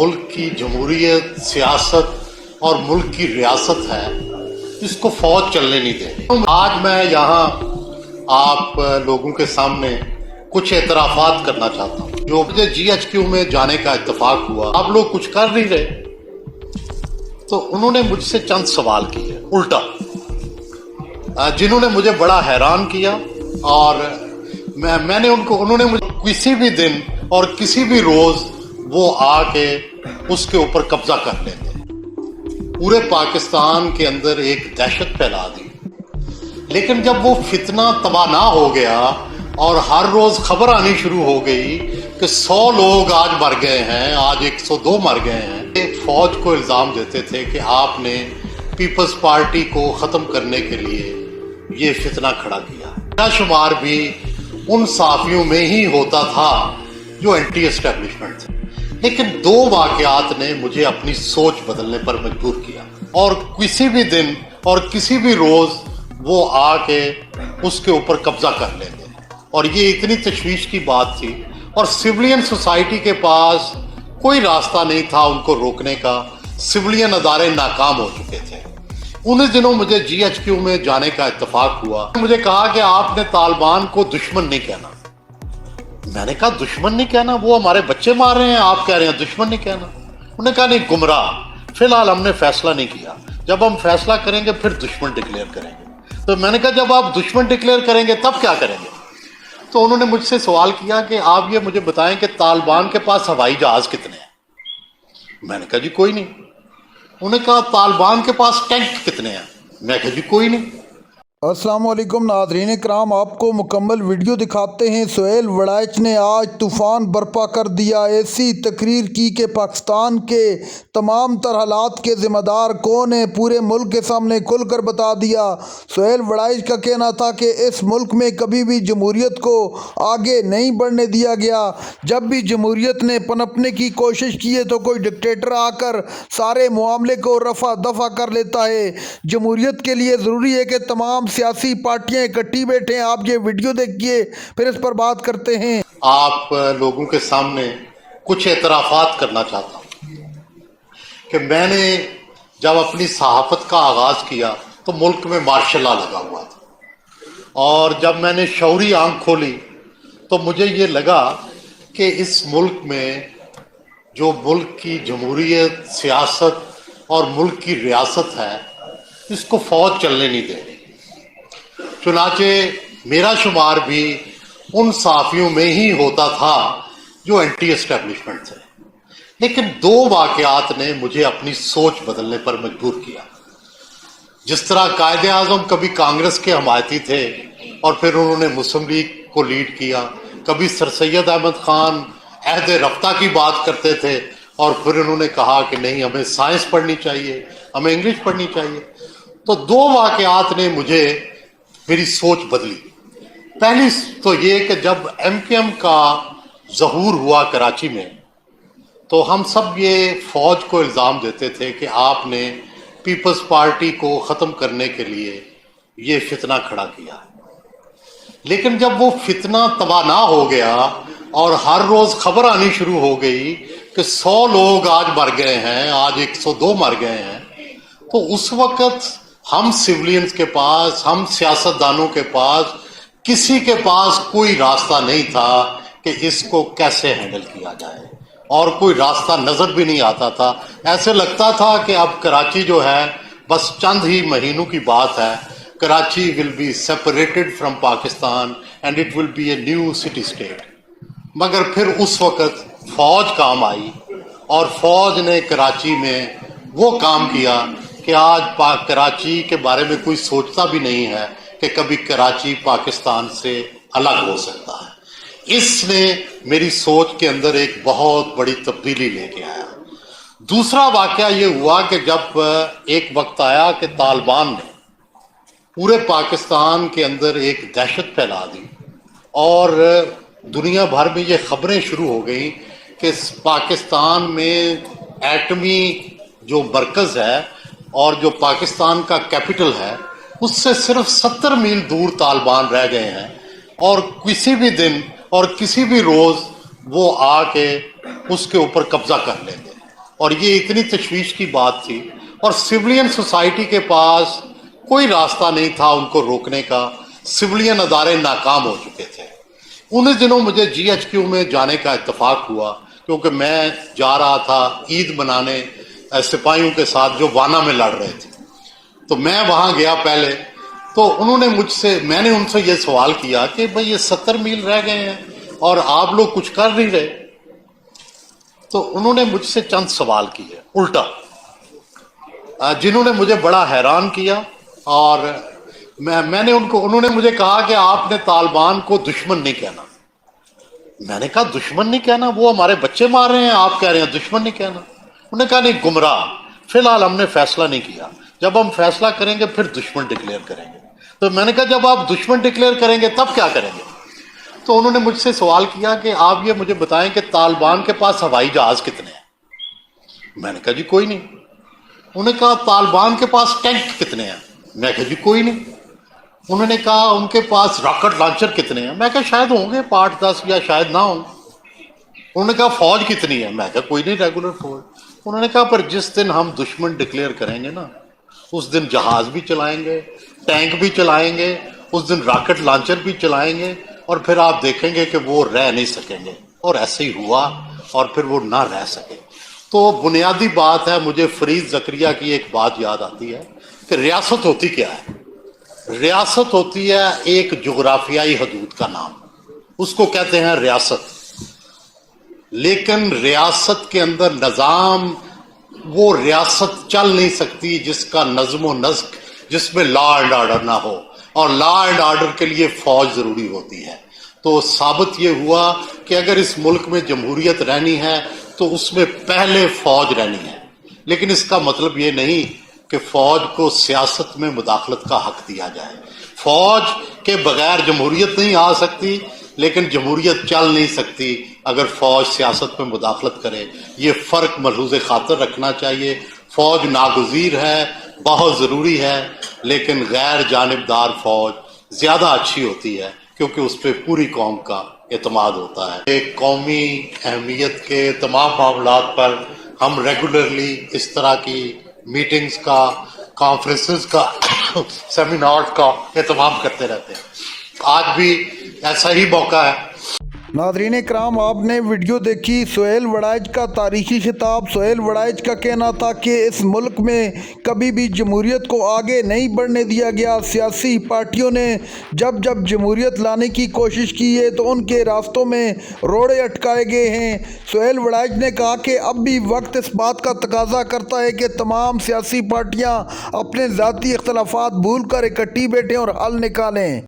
मुल्क की जमहूरियत, सियासत और मुल्क की रियासत है, इसको फौज चलने नहीं दे रही। आज मैं यहाँ आप लोगों के सामने कुछ एतराफ़ात करना चाहता हूँ। जो मुझे GHQ में जाने का इत्तेफाक हुआ, आप लोग कुछ कर नहीं रहे, तो उन्होंने मुझसे चंद सवाल किए उल्टा, जिन्होंने मुझे बड़ा हैरान किया। और उन्होंने मुझे किसी भी दिन और किसी भी रोज वो आके उसके ऊपर कब्जा कर लेते, पूरे पाकिस्तान के अंदर एक दहशत फैला दी। लेकिन जब वो फितना तबाह ना हो गया और हर रोज खबर आनी शुरू हो गई कि 100 लोग आज मर गए हैं, आज 102 मर गए हैं, फौज को इल्जाम देते थे कि आपने पीपल्स पार्टी को खत्म करने के लिए ये फितना खड़ा किया। मेरा शुमार भी उन साफियों में ही होता था जो एंटी एस्टेब्लिशमेंट थे। लेकिन 2 वाकयात ने मुझे अपनी सोच बदलने पर मजबूर किया, और किसी भी दिन और किसी भी रोज वो आके उसके ऊपर कब्जा कर लेते, और ये इतनी तशवीश की बात थी। और सिविलियन सोसाइटी के पास कोई रास्ता नहीं था उनको रोकने का, सिविलियन अदारे नाकाम हो चुके थे। उन दिनों मुझे GHQ में जाने का इत्तेफाक हुआ। मुझे कहा कि आपने तालिबान को दुश्मन नहीं कहना। मैंने कहा दुश्मन नहीं कहना, वो हमारे बच्चे मार रहे हैं, आप कह रहे हैं दुश्मन नहीं कहना। उन्होंने कहा नहीं, गुमराह, फिलहाल हमने फैसला नहीं किया, जब हम फैसला करेंगे फिर दुश्मन डिक्लेयर करेंगे। तो मैंने कहा जब आप दुश्मन डिक्लेयर करेंगे तब क्या करेंगे? तो उन्होंने मुझसे सवाल किया कि आप ये मुझे बताएं कि तालिबान के पास हवाई जहाज कितने हैं? मैंने कहा जी कोई नहीं। उन्होंने कहा तालिबान के पास टैंक कितने हैं? मैं कहा जी कोई नहीं। अस्सलाम वालेकुम नाज़रीन कराम, आपको मुकम्मल वीडियो दिखाते हैं। सुहेल वड़ाइच ने आज तूफ़ान बर्पा कर दिया, ऐसी तकरीर की कि पाकिस्तान के तमाम तर हालात के ज़िम्मेदार कौन है पूरे मुल्क के सामने खुलकर बता दिया। सुहेल वड़ाइच का कहना था कि इस मुल्क में कभी भी जमहूरियत को आगे नहीं बढ़ने दिया गया। जब भी जमहूरियत ने पनपने की कोशिश की है तो कोई डिक्टेटर आकर सारे मामले को रफा दफा कर लेता है। जमहूरियत के लिए ज़रूरी है कि तमाम सियासी पार्टियां इकट्ठी बैठे हैं। आप ये वीडियो देखिए, फिर इस पर बात करते हैं। आप लोगों के सामने कुछ एतराफ़ात करना चाहता हूं कि मैंने जब अपनी सहाफत का आगाज किया तो मुल्क में मार्शल लॉ लगा हुआ था, और जब मैंने शौरी आंख खोली तो मुझे ये लगा कि इस मुल्क में जो मुल्क की जमहूरियत, सियासत और मुल्क की रियासत है, इसको फौज चलने नहीं दे रही। चुनाचे मेरा शुमार भी उन साफियों में ही होता था जो एंटी एस्टेब्लिशमेंट थे। लेकिन 2 वाकयात ने मुझे अपनी सोच बदलने पर मजबूर किया। जिस तरह कायदे आज़म कभी कांग्रेस के हमायती थे और फिर उन्होंने मुस्लिम लीग को लीड किया, कभी सर सैयद अहमद खान अहद रफ्ता की बात करते थे और फिर उन्होंने कहा कि नहीं, हमें साइंस पढ़नी चाहिए, हमें इंग्लिश पढ़नी चाहिए। तो 2 वाकयात ने मुझे मेरी सोच बदली। पहली तो ये कि जब MKM का ज़हूर हुआ कराची में, तो हम सब ये फौज को इल्ज़ाम देते थे कि आपने पीपल्स पार्टी को ख़त्म करने के लिए ये फितना खड़ा किया। लेकिन जब वो फितना तबाह ना हो गया और हर रोज़ खबर आनी शुरू हो गई कि 100 लोग आज मर गए हैं, आज 102 मर गए हैं, तो उस वक़्त हम सिविलियंस के पास, हम सियासतदानों के पास, किसी के पास कोई रास्ता नहीं था कि इसको कैसे हैंडल किया जाए, और कोई रास्ता नज़र भी नहीं आता था। ऐसे लगता था कि अब कराची जो है बस चंद ही महीनों की बात है, Karachi will be separated from Pakistan and it will be a new city state. मगर फिर उस वक़्त फौज काम आई और फौज ने कराची में वो काम किया कि आज कराची के बारे में कोई सोचता भी नहीं है कि कभी कराची पाकिस्तान से अलग हो सकता है। इसने मेरी सोच के अंदर एक बहुत बड़ी तब्दीली लेके आया। दूसरा वाकया ये हुआ कि जब एक वक्त आया कि तालिबान ने पूरे पाकिस्तान के अंदर एक दहशत फैला दी, और दुनिया भर में ये खबरें शुरू हो गई कि पाकिस्तान में एटमी जो मरकज़ है और जो पाकिस्तान का कैपिटल है, उससे सिर्फ 70 मील दूर तालिबान रह गए हैं, और किसी भी दिन और किसी भी रोज वो आके उसके ऊपर कब्जा कर लेंगे। और ये इतनी तशवीश की बात थी, और सिविलियन सोसाइटी के पास कोई रास्ता नहीं था उनको रोकने का। सिविलियन अदारे नाकाम हो चुके थे। उन्हीं दिनों मुझे GHQ में जाने का इत्तेफाक हुआ, क्योंकि मैं जा रहा था ईद मनाने सिपाहियों के साथ जो वाना में लड़ रहे थे। तो मैं वहाँ गया पहले, तो मैंने उनसे ये सवाल किया कि भाई ये 70 मील रह गए हैं और आप लोग कुछ कर नहीं रहे। तो उन्होंने मुझसे चंद सवाल किए उल्टा, जिन्होंने मुझे बड़ा हैरान किया। और उन्होंने मुझे कहा कि आपने तालिबान को दुश्मन नहीं कहना। मैंने कहा दुश्मन नहीं कहना, वो हमारे बच्चे मार रहे हैं, आप कह रहे हैं दुश्मन नहीं कहना। उन्होंने कहा नहीं, गुमराह, फिलहाल हमने फैसला नहीं किया, जब हम फैसला करेंगे फिर दुश्मन डिक्लेयर करेंगे। तो मैंने कहा जब आप दुश्मन डिक्लेयर करेंगे तब क्या करेंगे? तो उन्होंने मुझसे सवाल किया कि आप ये मुझे बताएं कि तालिबान के पास हवाई जहाज कितने हैं? मैंने कहा जी कोई नहीं। उन्होंने कहा तालिबान के पास टैंक कितने हैं? मैं कहा जी कोई नहीं। उन्होंने कहा उनके पास रॉकेट लॉन्चर कितने हैं? मैं कहा शायद होंगे 8-10 या शायद ना हो। उन्होंने कहा फौज कितनी है? मैं कहा कोई नहीं, रेगुलर फौज। उन्होंने कहा पर जिस दिन हम दुश्मन डिक्लेयर करेंगे ना, उस दिन जहाज भी चलाएंगे, टैंक भी चलाएंगे, उस दिन रॉकेट लॉन्चर भी चलाएंगे, और फिर आप देखेंगे कि वो रह नहीं सकेंगे। और ऐसे ही हुआ, और फिर वो ना रह सके। तो बुनियादी बात है, मुझे फरीद ज़करिया की एक बात याद आती है कि रियासत होती क्या है? रियासत होती है एक जुग्राफियाई हदूद का नाम, उसको कहते हैं रियासत। लेकिन रियासत के अंदर निज़ाम, वो रियासत चल नहीं सकती जिसका नज़्म व नस्क, जिसमें लॉ एंड ऑर्डर ना हो, और लॉ एंड ऑर्डर के लिए फौज ज़रूरी होती है। तो साबित ये हुआ कि अगर इस मुल्क में जमहूरियत रहनी है तो उसमें पहले फौज रहनी है। लेकिन इसका मतलब ये नहीं कि फौज को सियासत में मुदाखलत का हक दिया जाए। फौज के बगैर जमहूरियत नहीं आ सकती, लेकिन जमहूरियत चल नहीं सकती अगर फौज सियासत में मुदाखलत करे। ये फ़र्क मलहूज़ खातर रखना चाहिए। फौज नागुज़ीर है, बहुत ज़रूरी है, लेकिन गैर जानिबदार फौज ज़्यादा अच्छी होती है, क्योंकि उस पर पूरी कौम का एतमाद होता है। एक कौमी अहमियत के तमाम मामलात पर हम रेगुलरली इस तरह की मीटिंग्स का, कॉन्फ्रेंसेस का, सेमिनार्स का एहतमाम करते रहते हैं। आज भी ऐसा ही मौका है। नाज़रीन इकराम, आपने वीडियो देखी सुहेल वड़ाइच का तारीखी खिताब। सुहेल वड़ाइच का कहना था कि इस मुल्क में कभी भी जमहूरियत को आगे नहीं बढ़ने दिया गया। सियासी पार्टियों ने जब जब जमहूरियत लाने की कोशिश की है तो उनके रास्तों में रोड़े अटकाए गए हैं। सुहेल वड़ाइच ने कहा कि अब भी वक्त इस बात का तकाजा करता है कि तमाम सियासी पार्टियाँ अपने ज़ाती इख्तलाफात भूल कर इकट्ठी बैठें और हल निकालें।